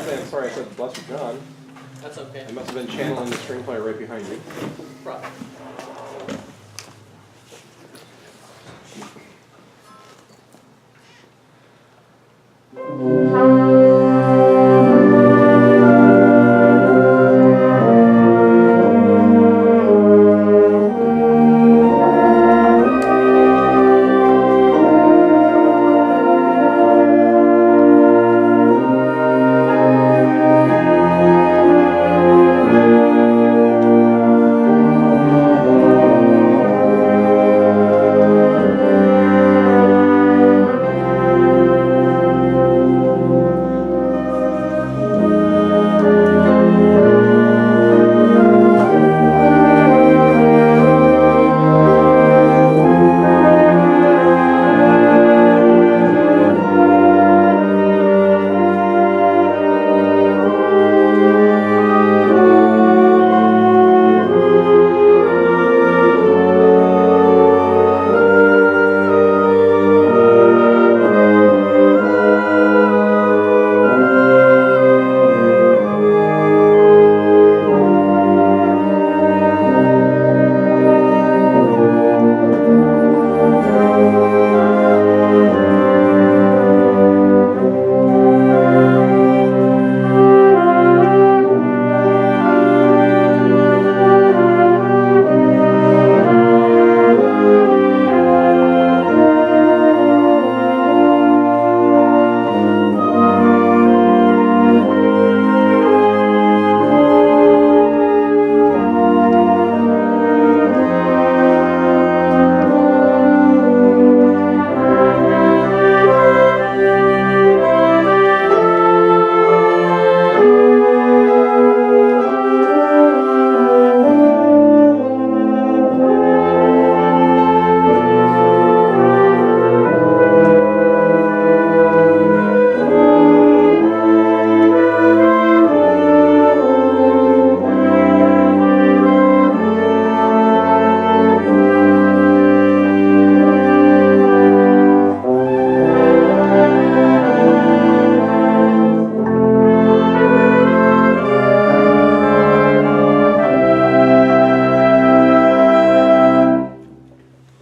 Kathleen, I'm sorry I said Blessed John. That's okay. I must have been channeling the string player right behind you. Problem.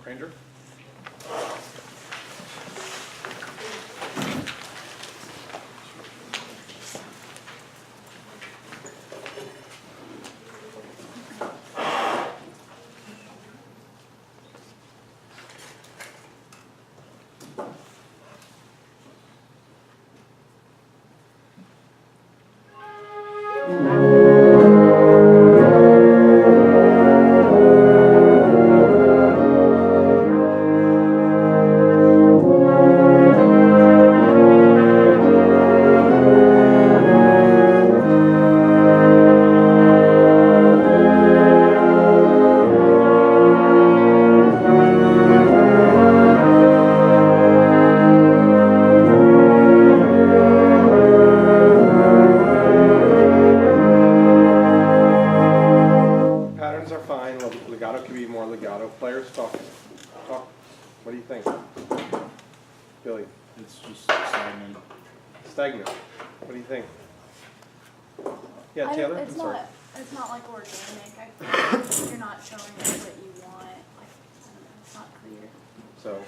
Ranger? Patterns are fine. Legato can be more legato. Players, talk. What do you think? Billy? It's just stagnant. Stagnant. What do you think? Yeah, Taylor? I'm sorry. It's not like organic. I feel like you're not showing us what you want. Like, I don't know, it's not clear. So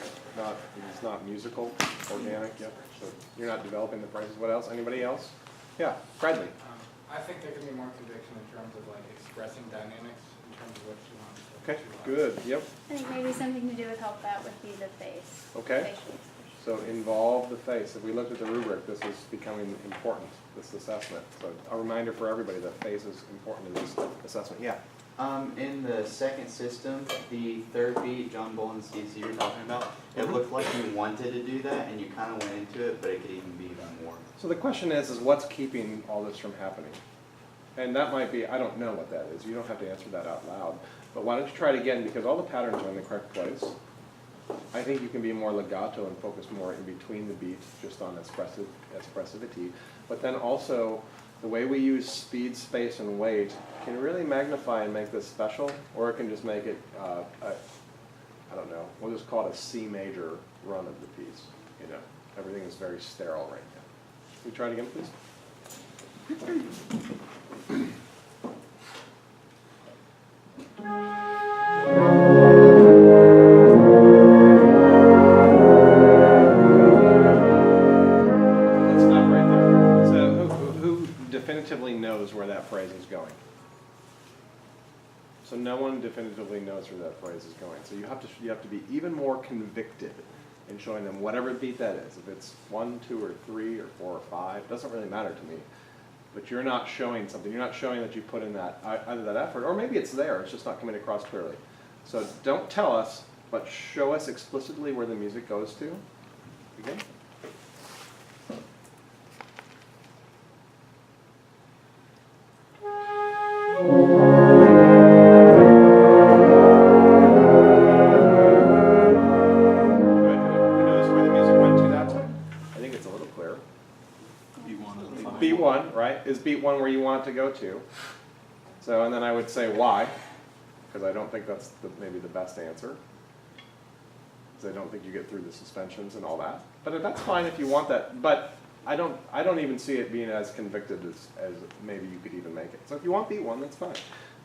it's not musical, organic, yep. So you're not developing the phrases. What else? Anybody else? Yeah, Bradley. I think there can be more conviction in terms of like expressing dynamics in terms of what you want. Okay, good, yep. I think maybe something to do with help that would be the face. Okay. Facial expression. So involve the face. If we looked at the rubric, this is becoming important, this assessment. So a reminder for everybody that face is important in this assessment. Yeah. In the second system, the third beat, John Boland's DC you're talking about, it looked like you wanted to do that and you kind of went into it, but it could even be even more. So the question is what's keeping all this from happening? And that might be, I don't know what that is. You don't have to answer that out loud. But why don't you try it again, because all the patterns are in the correct place. I think you can be more legato and focus more in between the beats, just on expressivity. But then also, the way we use speed, space, and weight can really magnify and make this special, or it can just make it, I don't know, we'll just call it a C major run of the piece. You know, everything is very sterile right now. Can we try it again, please? Let's stop right there. So who definitively knows where that phrase is going? So no one definitively knows where that phrase is going. So you have to be even more convicted in showing them whatever beat that is. If it's 1, 2, or 3, or 4, or 5, doesn't really matter to me. But you're not showing something. You're not showing that you put in that either that effort, or maybe it's there. It's just not coming across clearly. So don't tell us, but show us explicitly where the music goes to. Begin. Who knows where the music went to that time? I think it's a little clearer. Beat 1, right? Is beat 1 where you want it to go to? So, and then I would say why, because I don't think that's maybe the best answer. Because I don't think you get through the suspensions and all that. But that's fine if you want that. But I don't even see it being as convicted as maybe you could even make it. So if you want beat 1, that's fine.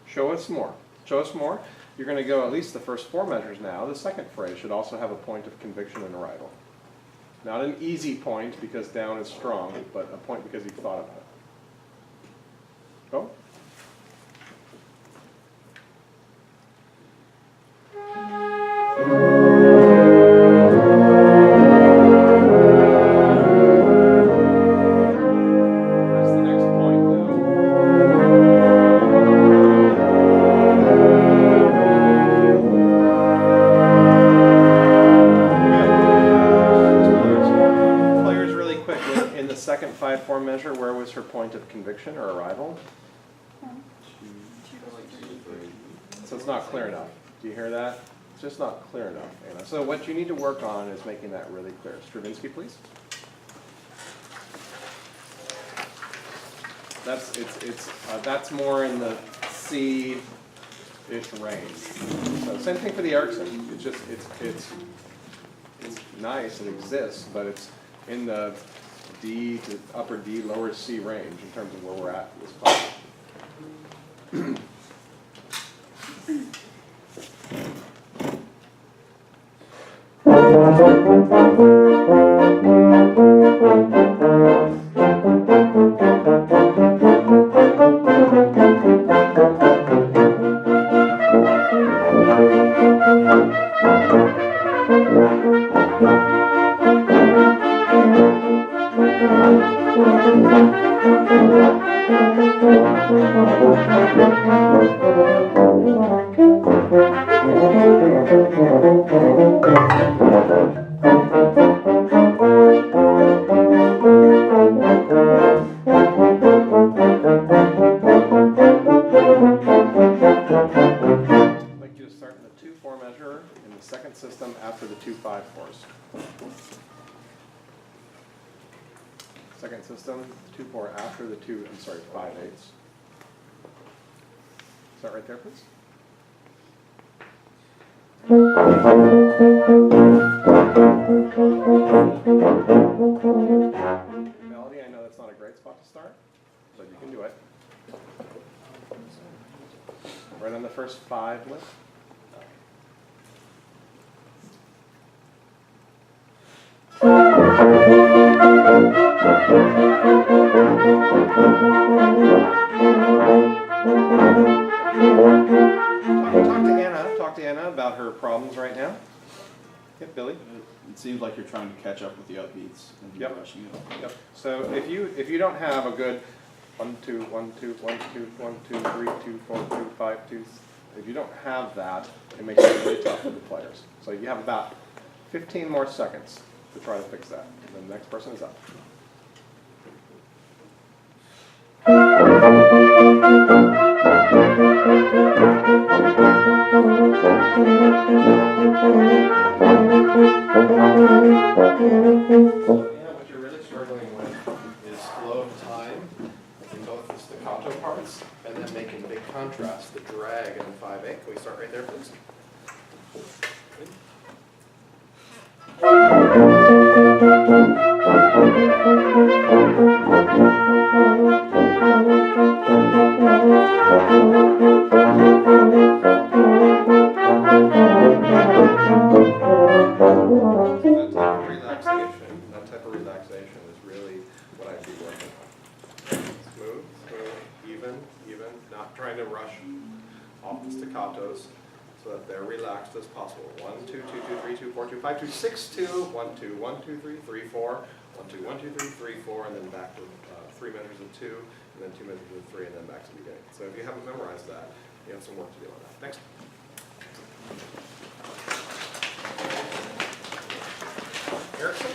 Show us more. Show us more. You're going to go at least the first 4 measures now. The second phrase should also have a point of conviction and arrival. Not an easy point because down is strong, but a point because you've thought about it. Go. Where's the next point now? Players really quick. In the second 5/4 measure, where was her point of conviction or arrival? So it's not clear enough. Do you hear that? It's just not clear enough, Anna. So what you need to work on is making that really clear. Stravinsky, please. That's more in the C-ish range. So same thing for the Erickson. It's just it's nice. It exists, but it's in the D to upper D, lower C range in terms of where we're at in this class. I'd like you to start in the 2/4 measure in the second system after the 2 5/4s. Second system, 2/4 after the 5/8. Start right there, please. Melody, I know that's not a great spot to start, but you can do it. Right on the first 5 lift. Talk to Anna about her problems right now. Yep, Billy. It seems like you're trying to catch up with the upbeats and you're Yep. rushing it. Yep. So if you don't have a good 1 2 1 2 1 2 1 2 3 2 4 2 5 2, if you don't have that, it makes it really tough for the players. So you have about 15 more seconds to try to fix that. And then the next person is up. What you're really struggling with is flow of time in both the staccato parts and then making big contrast, the drag and the 5/8. Can we start right there, please? be working. Smooth, even, not trying to rush off the staccatos so that they're relaxed as possible. 1, 2, 2, 2, 3, 2, 4, 2, 5, 2, 6, 2, 1, 2, 1, 2, 3, 3, 4, 1, 2, 1, 2, 3, 3, 4, and then back to 3 measures of 2, and then 2 measures of 3, and then back to the beginning. So if you haven't memorized that, you have some work to do on that. Next. Erickson?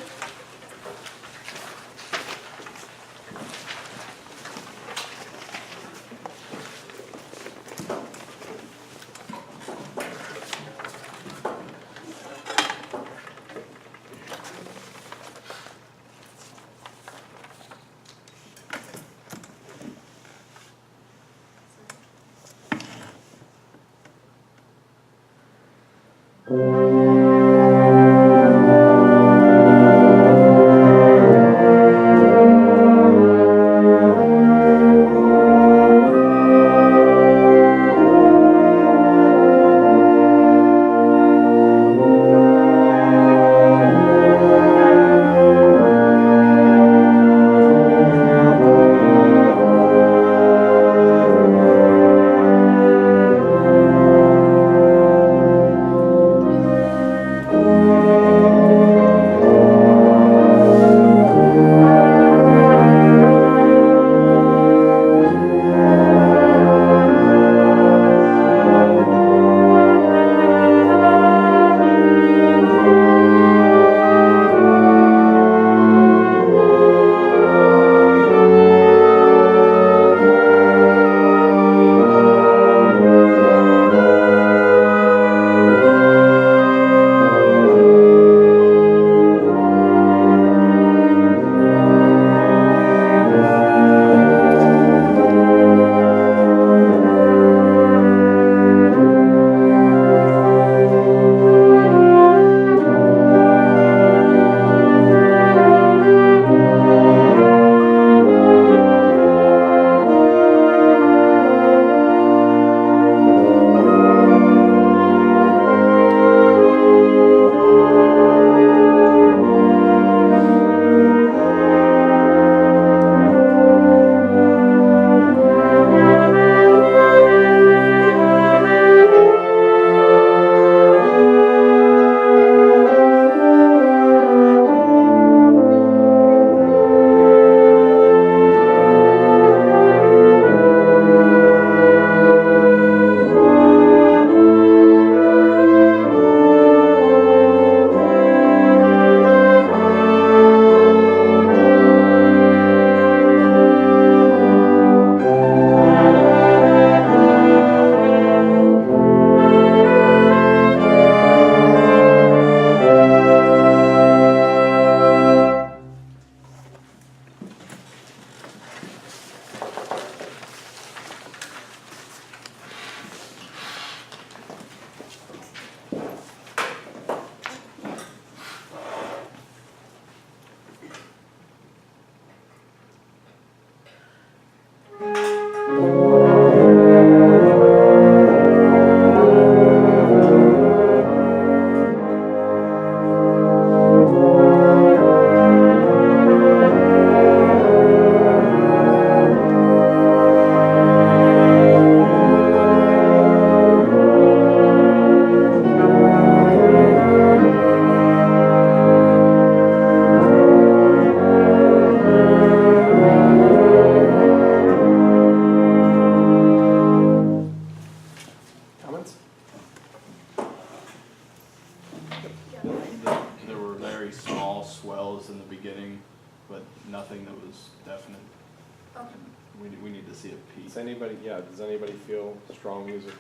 We need to see a peak. Does anybody, yeah, does anybody feel strong music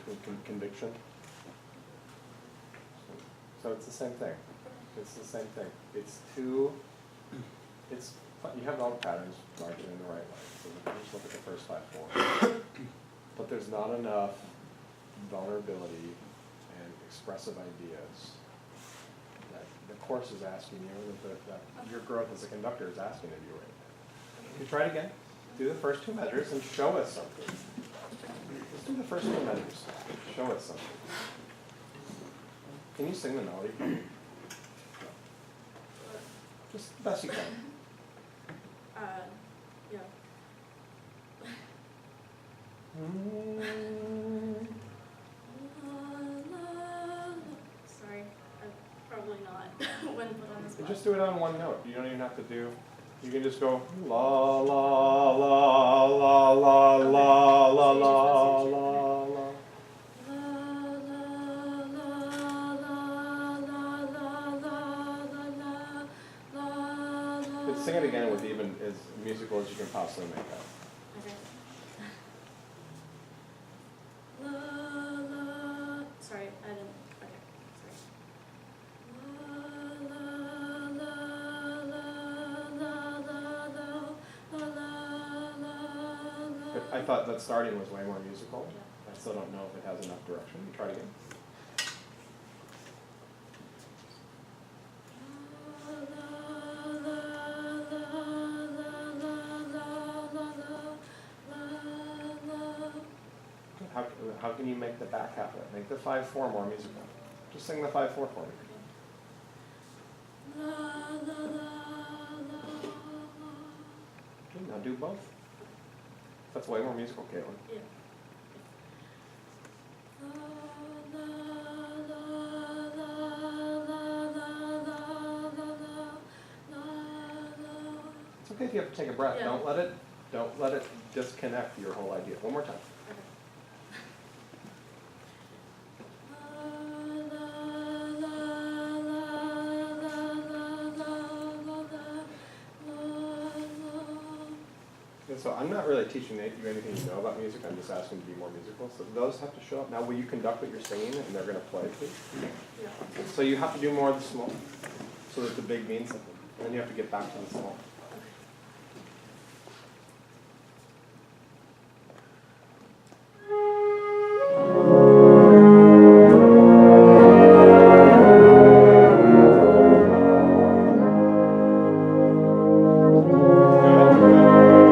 conviction? So it's the same thing. It's the same thing. It's too, it's, you have all the patterns marked in the right way. So just look at the first 5 chords. But there's not enough vulnerability and expressive ideas that the course is asking you, that your growth as a conductor is asking of you right now. You try it again. Do the first 2 measures and show us something. Just do the first 2 measures. Show us something. Can you sing the melody? Just the best you can. just do it on one note. You don't even have to do, you can just go la la la la la la la la la la. But sing it again with even as musical as you can possibly make it. Sorry, I didn't, okay, I thought that starting was way more musical. Yeah. I still don't know if it has enough direction. Try it again. How can you make the back half of it? Make the 5/4 more musical. Just sing the 5/4 for me. Okay, now do both. That's way more musical, Caitlin. Yeah. It's okay if you have to take a breath. Yeah. Don't let it disconnect your whole idea. One more time. And so I'm not really teaching you anything you know about music. I'm just asking to be more musical. So those have to show up. Now, will you conduct what you're singing, and they're going to play too? Yeah. So you have to do more of the small, so that the big means something. And then you have to get back to the small.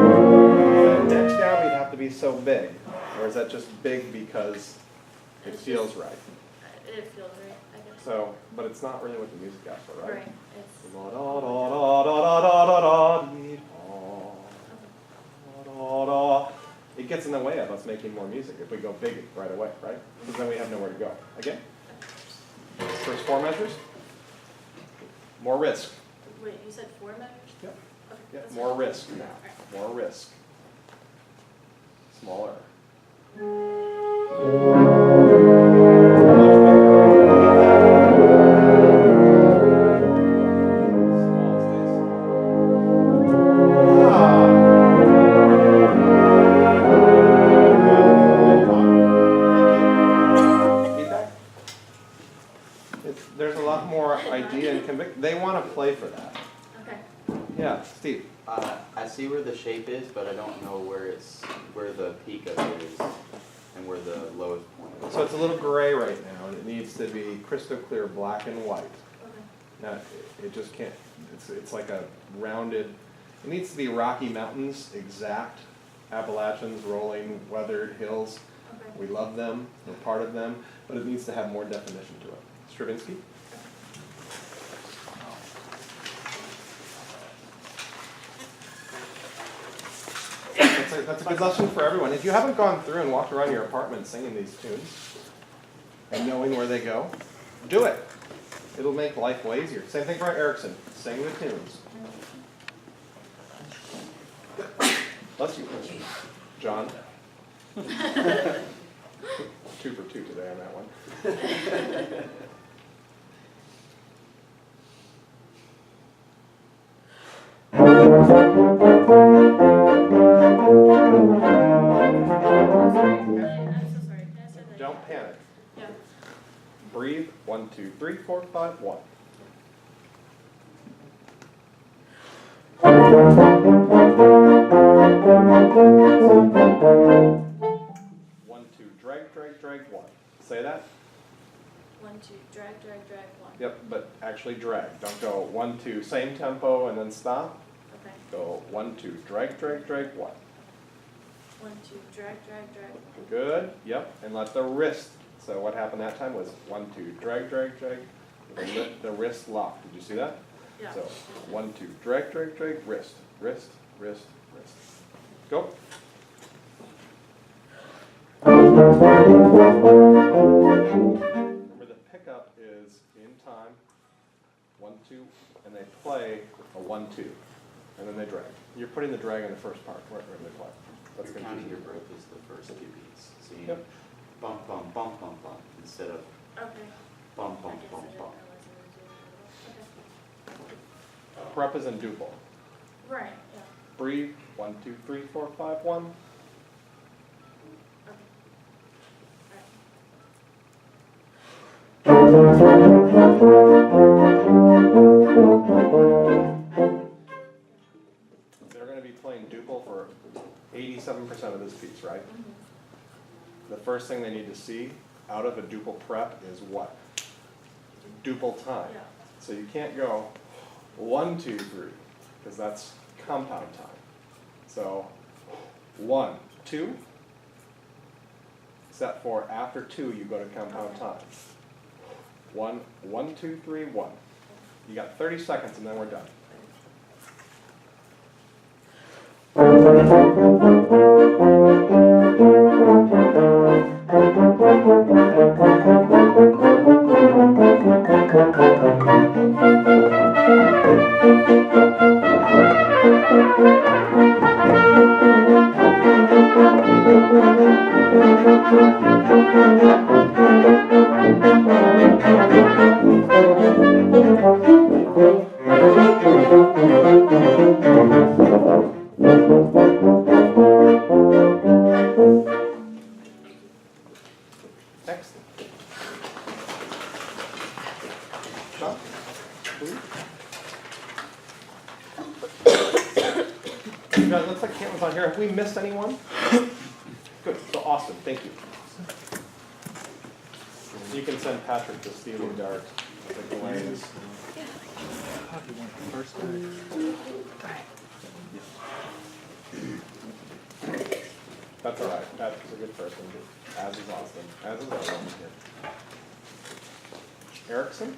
Next down, we'd have to be so big, or is that just big because it It's feels just- right? It feels right, I guess. So, but it's not really what the music asks for, right? Right, it's, Da da da da da da da da dee, da, da, da. It gets in the way of us making more music if we go big right away, right? Because then we have nowhere to go. Again? First 4 measures? More risk. wait, you said 4 measures? Yep. Okay, Yep. that's More fine. risk now. Alright. More risk. Smaller. There's a lot more idea and conviction. They want to play for that. Okay. Yeah, Steve. I see where the shape is, but I don't know where the peak of it is and where the lowest point is. So it's a little gray right now, and it needs to be crystal clear, black and white. Okay. Now, it just can't, it's like a rounded, it needs to be Rocky Mountains, exact, Appalachians, rolling, weathered hills. Okay. We love them, we're part of them, but it needs to have more definition to it. Stravinsky? That's a good lesson for everyone. If you haven't gone through and walked around your apartment singing these tunes and knowing where they go, do it. It'll make life way easier. Same thing for Erickson. Sing the tunes. Bless you, Christian. John? 2 for 2 today on that one. I'm so sorry. Can I say that? Don't panic. Yeah. Breathe. 1, 2, 3, 4, 5, 1. One, two, drag, drag, drag, 1. Say that? 1, 2, drag, drag, drag, 1. Yep, but actually drag. Don't go 1, 2, same tempo and then stop. Okay. Go 1, 2, drag, drag, drag, 1. 1, 2, drag, drag, drag. Good, yep, and let the wrist, so what happened that time was 1, 2, drag, drag, drag, the wrist lock, did you see that? Yeah. So 1, 2, drag, drag, drag, wrist, wrist, wrist, wrist. Go. Remember the pickup is in time, 1, 2, and they play a 1-2, and then they drag. You're putting the drag in the first part, where they play. That's You're counting your confusing. break as the first two beats. So you Yep. bump, bump, bump, bump, bump, instead of Okay. bump, I bump, guess I bump, didn't bump. realize it was okay. Prep is in duple. Right, yeah, Breathe, 1, 2, 3, 4, 5, 1. okay. Alright. They're gonna be playing duple for 87% of this piece, right? The first thing they need to see out of a duple prep is what? Duple time. Yeah. So you can't go 1, 2, 3, because that's compound time. So 1, 2. Set for after 2, you go to compound time. 1, 1, 2, 3, 1. You got 30 seconds and then we're done. Excellent. Sean? Blue? You guys, looks like Caitlin's on here. Have we missed anyone? Good. So Austin, thank you. You can send Patrick the stealing dart. The Dwayne's. That's all right. Patrick's a good person, as is Austin, as is everyone here. Erickson?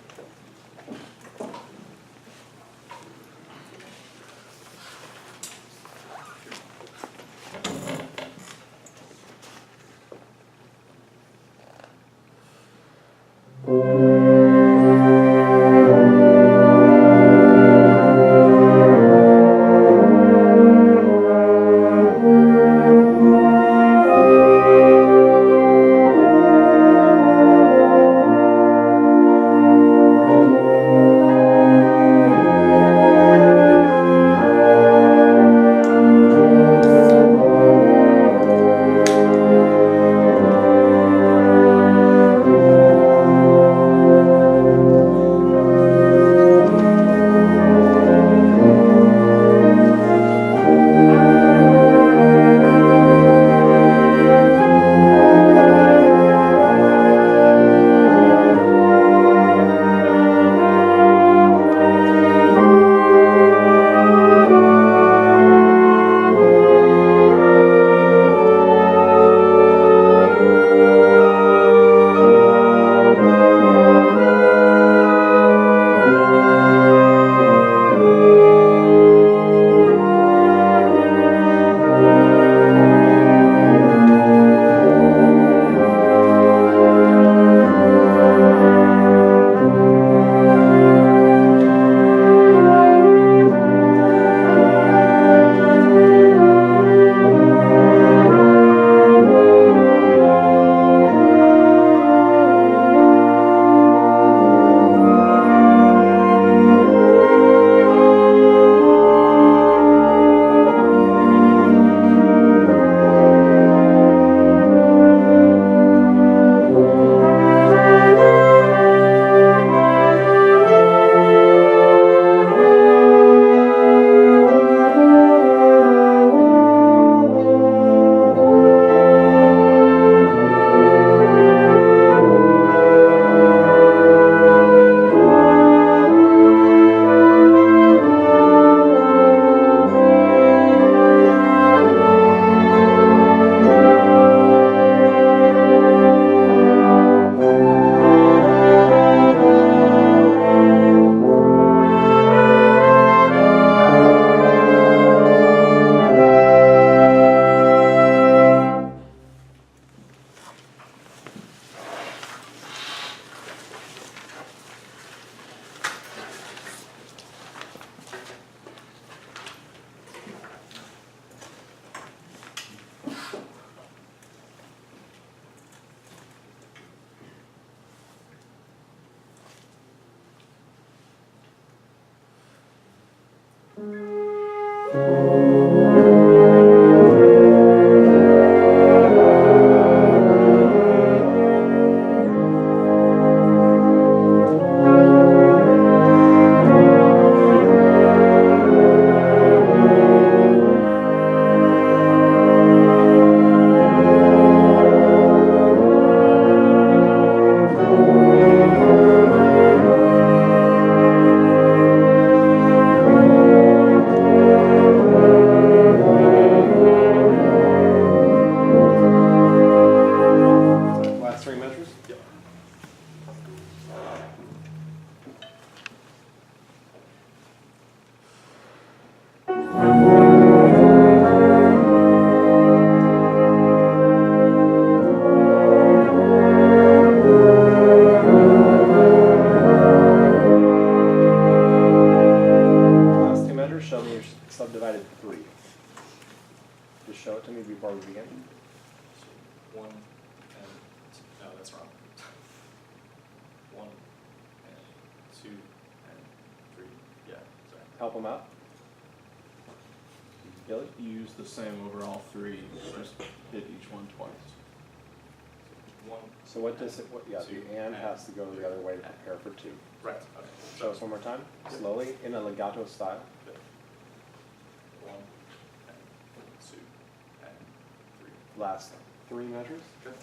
Last three measures? Yep. Last two measures, show me your subdivided three. Just show it to me before we begin. So 1 and, no, that's wrong. 1 and 2 and 3, yeah, sorry. Help them out. Gilly? Use the same over all three, just hit each one twice. 1. So what does it, yeah, Two, the and has to go the other way to prepare for two. Right, okay. Show us one more time, slowly, in a legato style. 1 and 2 and 3. Last three measures. Okay.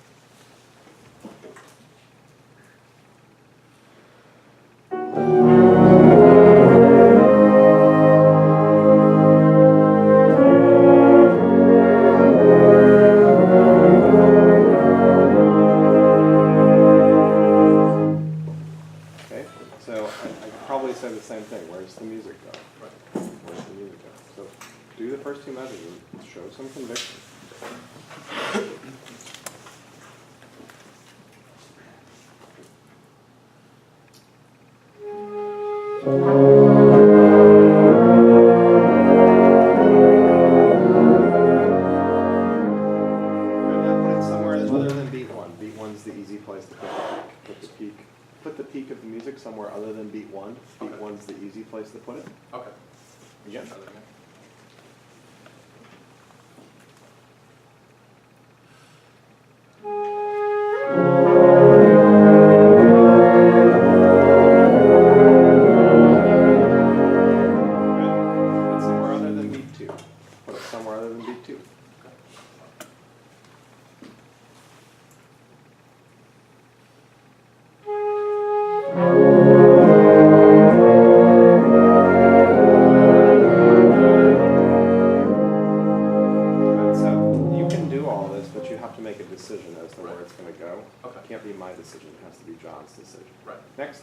Okay, so I probably said the same thing, where's the music go? Right. Where's the music go? So do the first two measures and show some conviction. Good, now put it somewhere other than beat one. Beat one's the easy place to put the peak. Put the peak of the music somewhere other than beat one. Beat Okay. one's the easy place to put it. Okay. Again? Try that again. Good. Put it somewhere other than beat two. Put it somewhere other than beat two. Good. So you can do all this, but you have to make a decision as to where it's going to go. Okay. It can't be my decision, it has to be John's decision. Right. Next.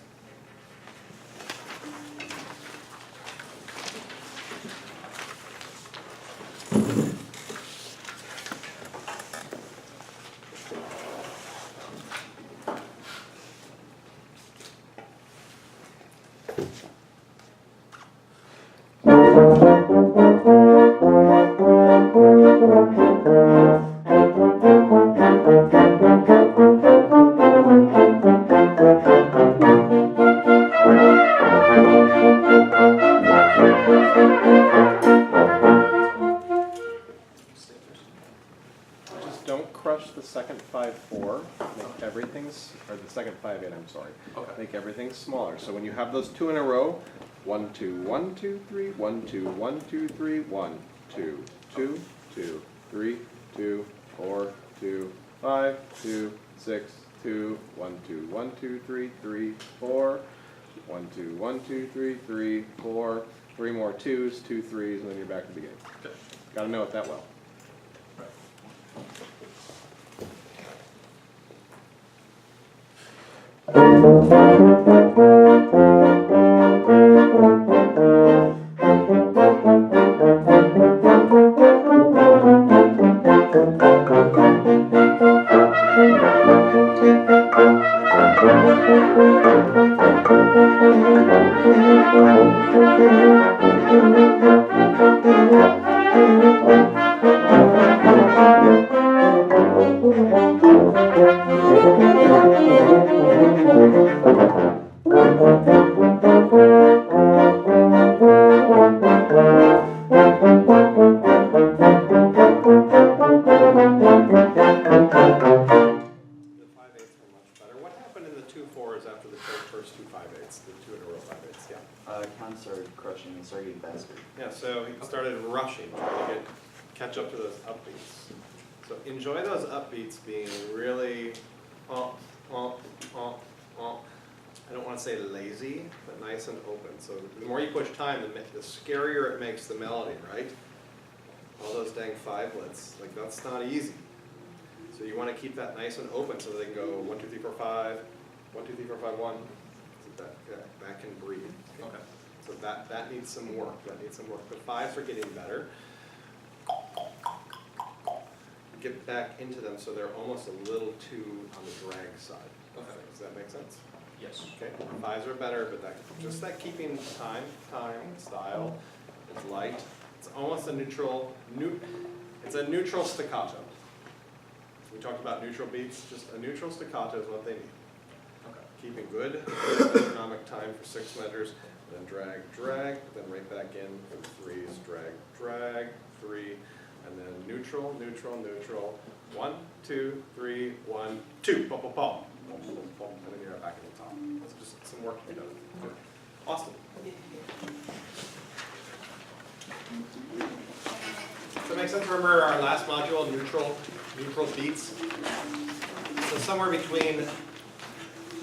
Just don't crush the second 5/4. Make everything's, or the second 5/8, I'm sorry. Okay. Make everything smaller. So when you have those two in a row, 1, 2, 1, 2, 3, 1, 2, 1, 2, 3, 1, 2, 2, 2, 3, 2, 4, 2, 5, 2, 6, 2, 1, 2, 1, 2, 3, 3, 4, 1, 2, 1, 2, 3, 3, 4, 3 more twos, 2 threes, and then you're back to the beginning. Okay. Got to know it that well. Right. Thank you. catch up to those upbeats. So enjoy those upbeats being really, I don't want to say lazy, but nice and open. So the more you push time, the scarier it makes the melody, right? All those dang fivelets, like that's not easy. So you want to keep that nice and open so they can go 1, 2, 3, 4, 5, 1, 2, 3, 4, 5, 1. So that can breathe. Okay. So that needs some work. That needs some work. The fives are getting better. Get back into them so they're almost a little too on the drag side. Okay. Does that make sense? Yes. Okay. Fives are better, but just that keeping time, style. It's light. It's almost a neutral. It's a neutral staccato. We talked about neutral beats. Just a neutral staccato is what they need. Okay. Keeping good economic time for 6 measures, then drag, drag, then right back in for 3s, drag, drag, 3, and then neutral, neutral, neutral. 1, 2, 3, 1, 2, pop, pop, pop. Boom, boom, boom, and then you're back at the top. It's just some work to be done. Good. Austin. Does that make sense? Remember our last module, neutral beats? So somewhere between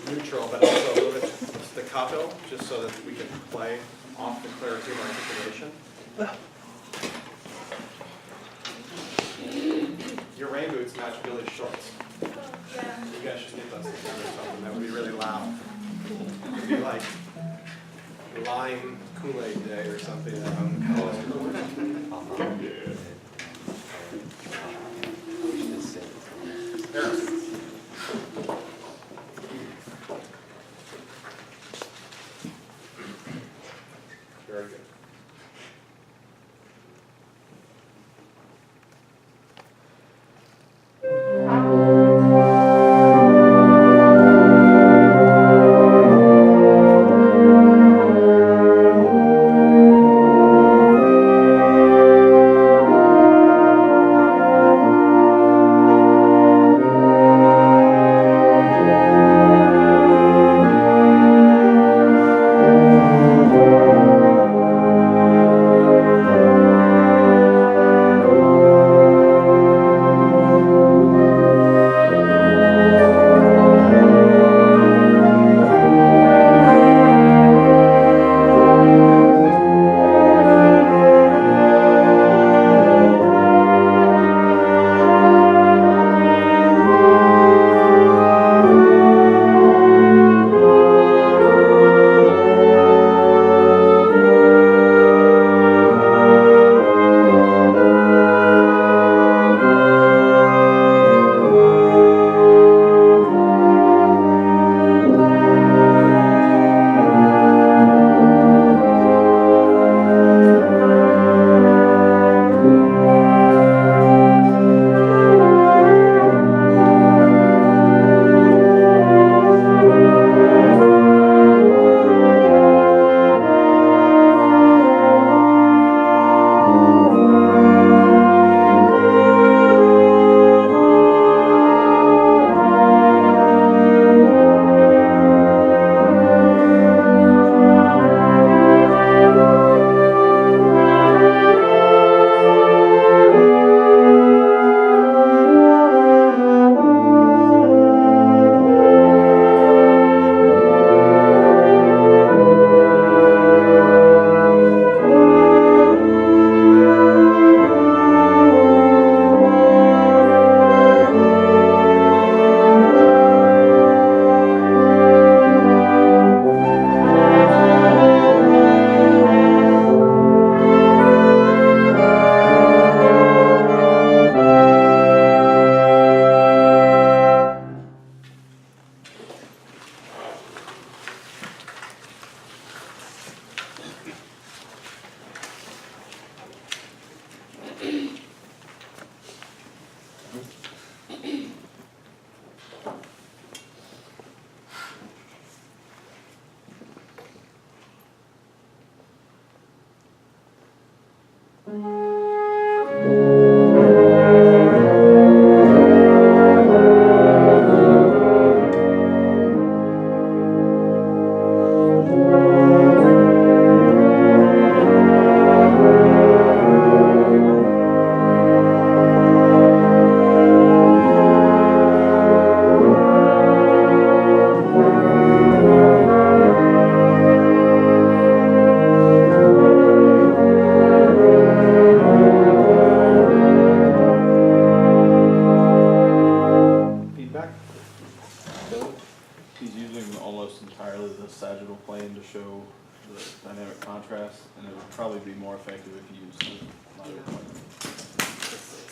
neutral, but also a little bit staccato, just so that we can play off the clarity of articulation. Your rain boots match Billy's shorts. Yeah. You guys should get those together or something. That would be really loud. It would be like lime Kool-Aid day or something. Harris. Very good.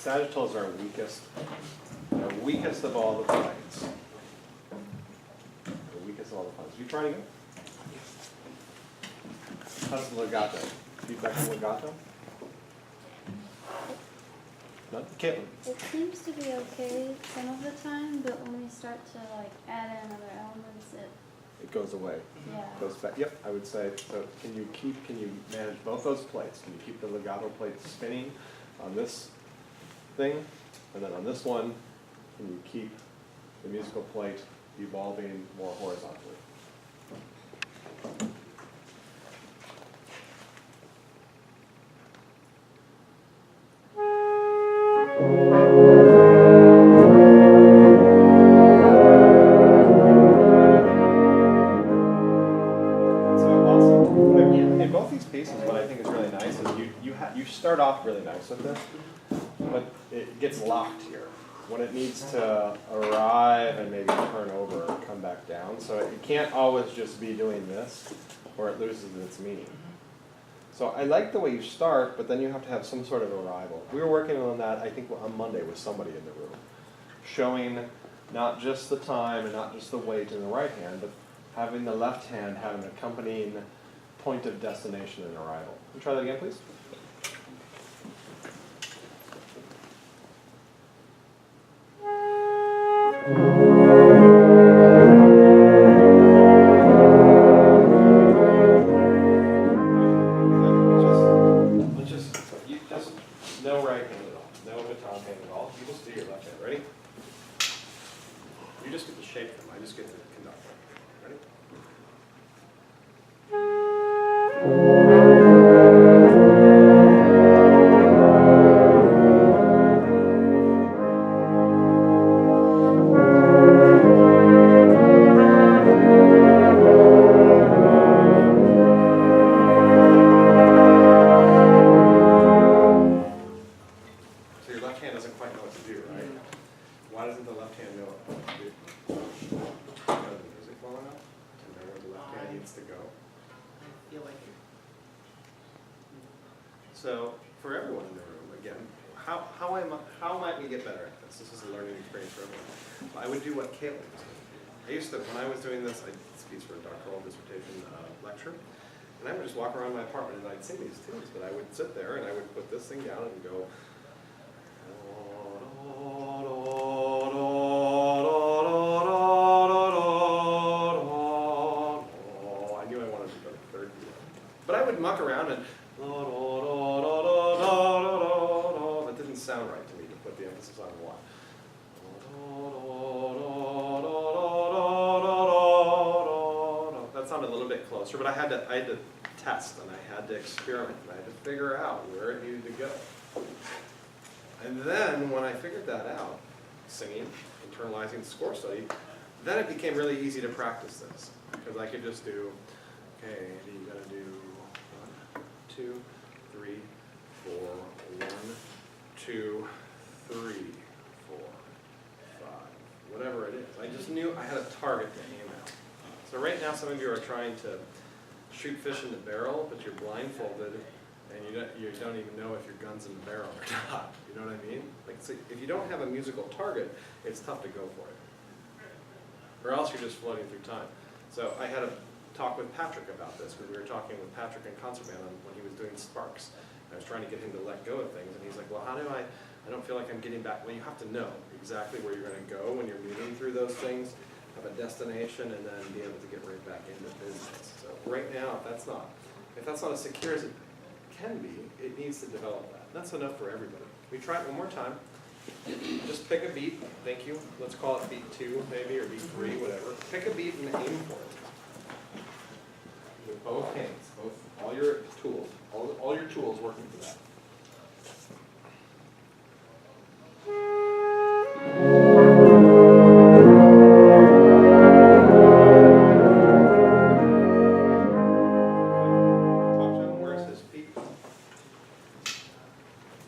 Sagittals are weakest, the weakest of all the planes. The weakest of all the planes. You trying again? How's the legato? Feedback on legato? No? Caitlin? It seems to be okay some of the time, but when we start to like add in other elements, It goes away. yeah. Goes back. Yep, I would say. So can you manage both those plates? Can you keep the legato plate spinning on this thing? And then on this one, can you keep the musical plate evolving more horizontally? So awesome. In both these pieces, what I think is really nice is you start off really nice with this, but it gets locked here when it needs to arrive and maybe turn over and come back down. So it can't always just be doing this, or it loses its meaning. So I like the way you start, but then you have to have some sort of arrival. We were working on that, I think, on Monday with somebody in the room, showing not just the time and not just the weight in the right hand, but having the left hand have an accompanying point of destination and arrival. Can you try that again, please? No right hand at all, no baton hand at all. You just do your left hand. Ready? You just get to shape them, I just get to conduct them. Ready? So your left hand doesn't quite know what to do, right? Why doesn't the left hand know what to do? Know the music well enough to know where the left hand needs to go. I feel like So for everyone in the room, again, how might we get better at this? This is a learning experience for everyone. I would do what Caitlin was doing. I used to, when I was doing this, I speak for a doctoral dissertation lecture, and I would just walk around my apartment and I'd sing these tunes, but I would sit there and I would put this thing down and go, I knew I wanted to go to the third beat. But I would muck around and that didn't sound right to me to put the emphasis on one. That sounded a little bit closer, but I had to test and I had to experiment and I had to figure out where it needed to go. And then when I figured that out, singing, internalizing score study, then it became really easy to practice this because I could just do, okay, Andy, you gotta do 1, 2, 3, 4, 1, 2, 3, 4, 5, whatever it is. I just knew I had a target to aim at. So right now some of you are trying to shoot fish in the barrel, but you're blindfolded and you don't even know if your gun's in the barrel or not. You know what I mean? Like, so if you don't have a musical target, it's tough to go for it. Or else you're just floating through time. So I had a talk with Patrick about this, because we were talking with Patrick in Concert Band when he was doing Sparks. I was trying to get him to let go of things, and he's like, well, how do I don't feel like I'm getting back. Well, you have to know exactly where you're gonna go when you're moving through those things, have a destination, and then be able to get right back into business. So right now, if that's not as secure as it can be, it needs to develop that. That's enough for everybody. We try it one more time. Just pick a beat. Thank you. Let's call it beat 2 maybe, or beat 3, whatever. Pick a beat and aim for it. With both hands, all your tools, all your tools working for that. Talk to him. Where's his peak?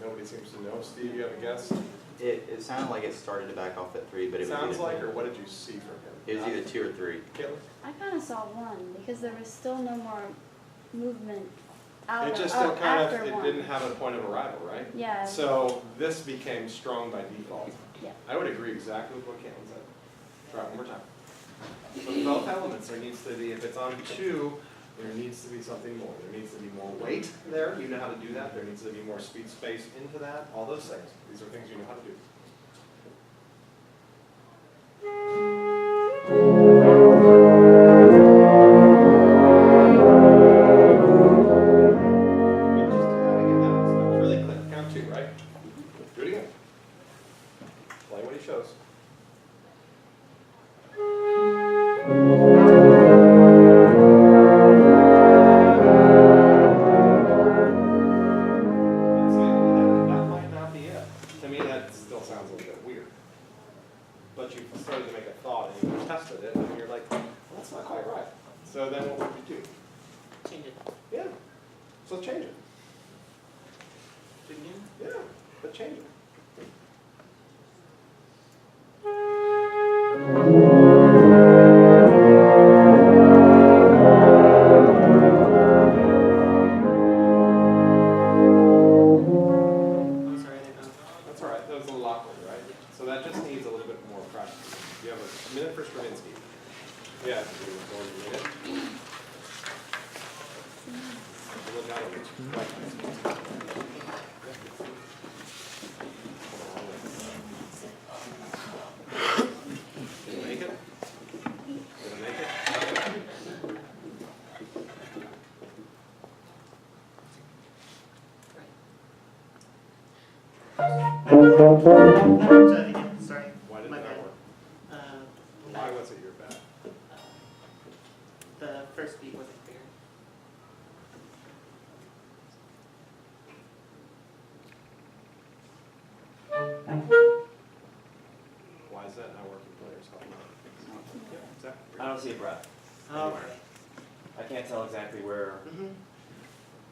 Nobody seems to know. Steve, you have a guess? It sounded like it started to back off at 3, but it was Sounds either, like, or what did you see from him? it was either 2 or 3. Caitlin? I kind of saw 1 because there was still no more movement out It of, just still kind after of, it one. didn't have a point of arrival, right? Yeah. So this became strong by default. Yeah. I would agree exactly with what Caitlin said. Try it one more time. So both elements, there needs to be, if it's on 2, there needs to be something more. There needs to be more weight there, you know how to do that. There needs to be more speed space into that, all those things. These are things you know how to do. Good, just adding it out. So it's really clear. Count 2, right? Do it again. Play what he shows. That might not be it. To me, that still sounds a little bit weird. But you started to make a thought and you tested it and you're like, well, that's not quite right. So then what would you do? Change it. Yeah. So change it. Do it again? Yeah, but change it. Oh, sorry, I didn't know. That's all right, that was a little awkward, right? So that just needs a little bit more practice. You have a minute for Stravinsky. Yeah, do more than a minute. Look out, it's quite nice. Did it make it? Did it make it? Sorry. Why did My that bad. work? Uh, Why was it your bad? the first beat wasn't clear. Why is that not working? Players help me out. Yeah, exactly. I don't see a breath. Oh, Anywhere. I can't tell exactly where. Mm-hmm.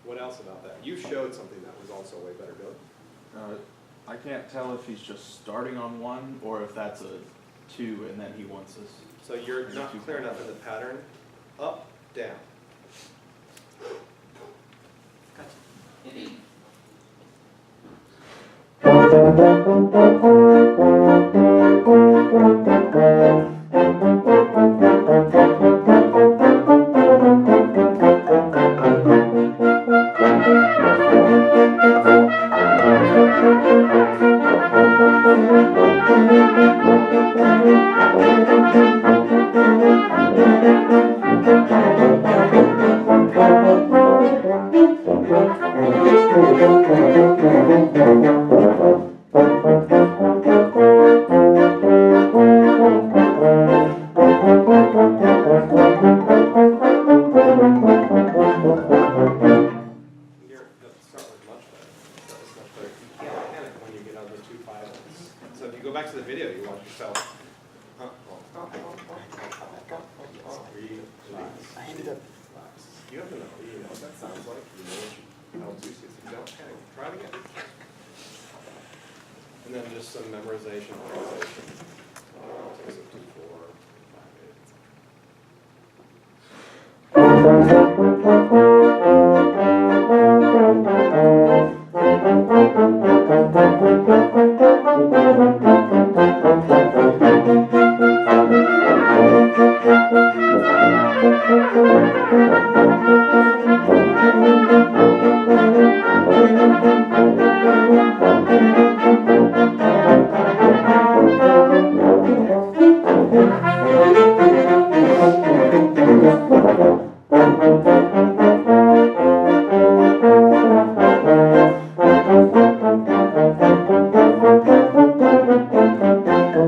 What else about that? You showed something that was also way better, Billy. I can't tell if he's just starting on 1 or if that's a 2 and then he wants us. So you're not clear enough in the pattern. Up, down. Gotcha. That start was much better. That was much better. You can't panic when you get on the 2 5s. So if you go back to the video, you watch yourself. Relax. I ended up. Relax. You have to know. You know what that sounds like. You know what you, how to use it. You don't panic. Try it again. And then just some memorization. Takes up to 4, 5, 8.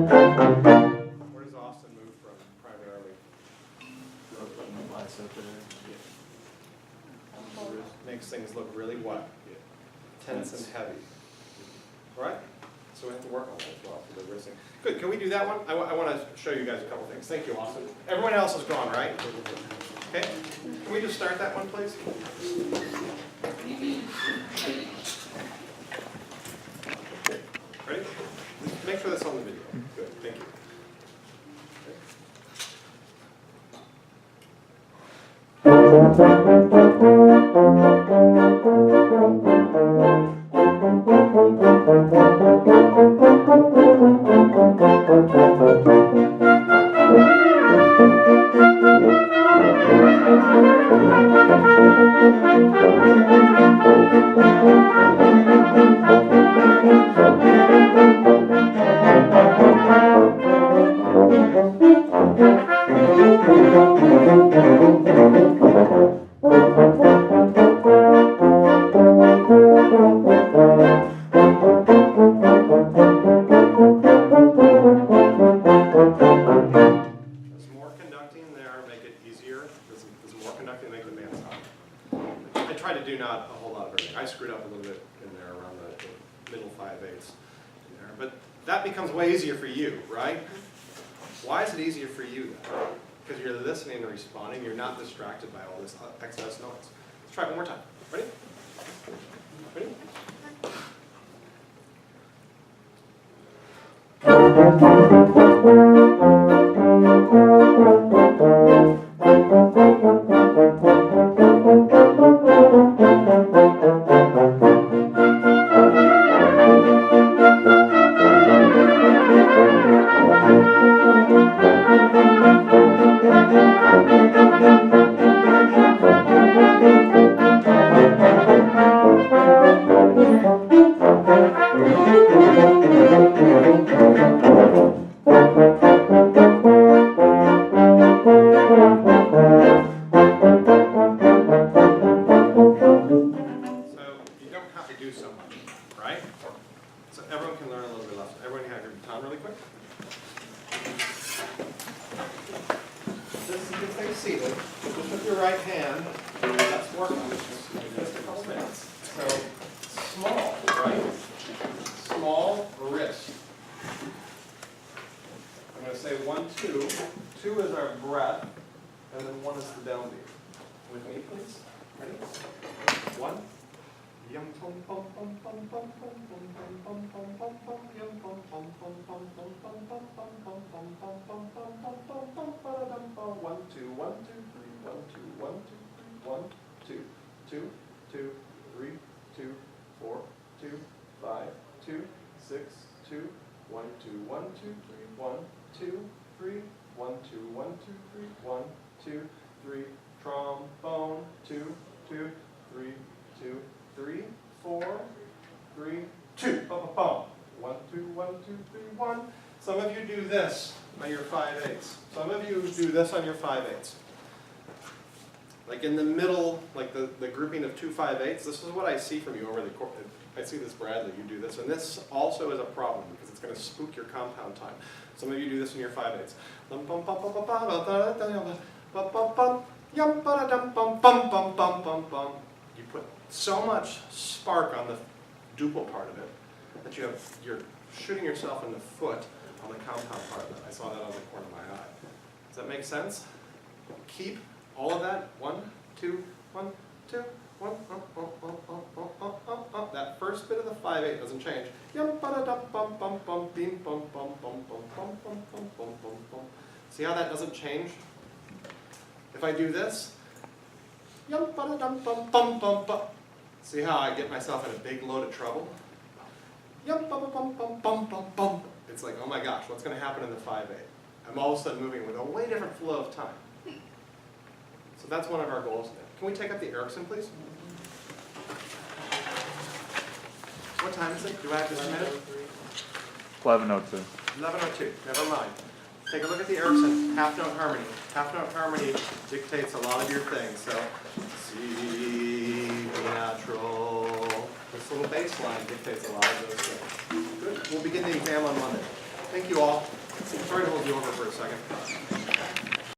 Where does Austin move from primarily? Putting the bicep there. Makes things look really what? Tense and heavy. Right? So we have to work on that as well for the wristing. Good, can we do that one? I want to show you guys a couple things. Thank you, Austin. Everyone else is gone, right? Okay, can we just start that one, please? Ready? Make sure that's on the video. Good, thank you. Does more conducting there make it easier? Does more conducting make the band sound? I try to do not a whole lot of everything. I screwed up a little bit in there around the middle 5/8 in there. But that becomes way easier for you, right? Why is it easier for you then? Because you're listening and responding. You're not distracted by all this excess noise. Let's try it one more time. Ready? Ready? seated, just with your right hand, let's work on this in just a couple minutes. So, small, right? Small wrist. I'm going to say 1, 2. 2 is our breath, and then 1 is the downbeat. With me, please. Ready? 1. Yum pum pum pum pum pum pum pum pum pum pum pum yum pum pum pum pum pum pum pum pum pum pum pum pum pum pum pum pum ba-da-dum bum 1 2 1 2 3 1 2 1 2 3 1 2 2 2 3 2 4 2 5 2 6 2 1 2 1 2 3 1 2 3 1 2 1 2 3 1 2 3 trombone 2 2 3 2 3 4 3 2 bum bum bum 1 2 1 2 3 1. Some of you do this on your 5/8. Some of you do this on your 5/8. Like in the middle, like the grouping of 2 5/8. This is what I see from you over the course. I see this, Bradley, you do this, and this also is a problem because it's going to spook your compound time. Some of you do this in your 5/8. Bum bum bum bum bum bum bum bum bum yum ba dum bum bum bum bum bum bum. You put so much spark on the duple part of it that you're shooting yourself in the foot on the compound part of it. I saw that on the corner of my eye. Does that make sense? Keep all of that 1 2 1 2 1 that first bit of the 5/8 doesn't change. Yum ba dum bum bum bum beam bum bum bum bum bum bum bum bum bum bum. See how that doesn't change? If I do this, yum ba dum bum bum bum bum. See how I get myself in a big load of trouble? Yum bum bum bum bum bum bum. It's like, oh my gosh, what's going to happen in the 5/8? I'm all of a sudden moving with a way different flow of time. So that's one of our goals there. Can we take up the Erickson, please? What time is it? Do I have just a minute? 11:02. 11:02. Never mind. Take a look at the Erickson half note harmony. Half note harmony dictates a lot of your things. So C natural. This little bass line dictates a lot of those things. Good. We'll begin the exam on Monday. Thank you all. Sorry to hold you over for a second.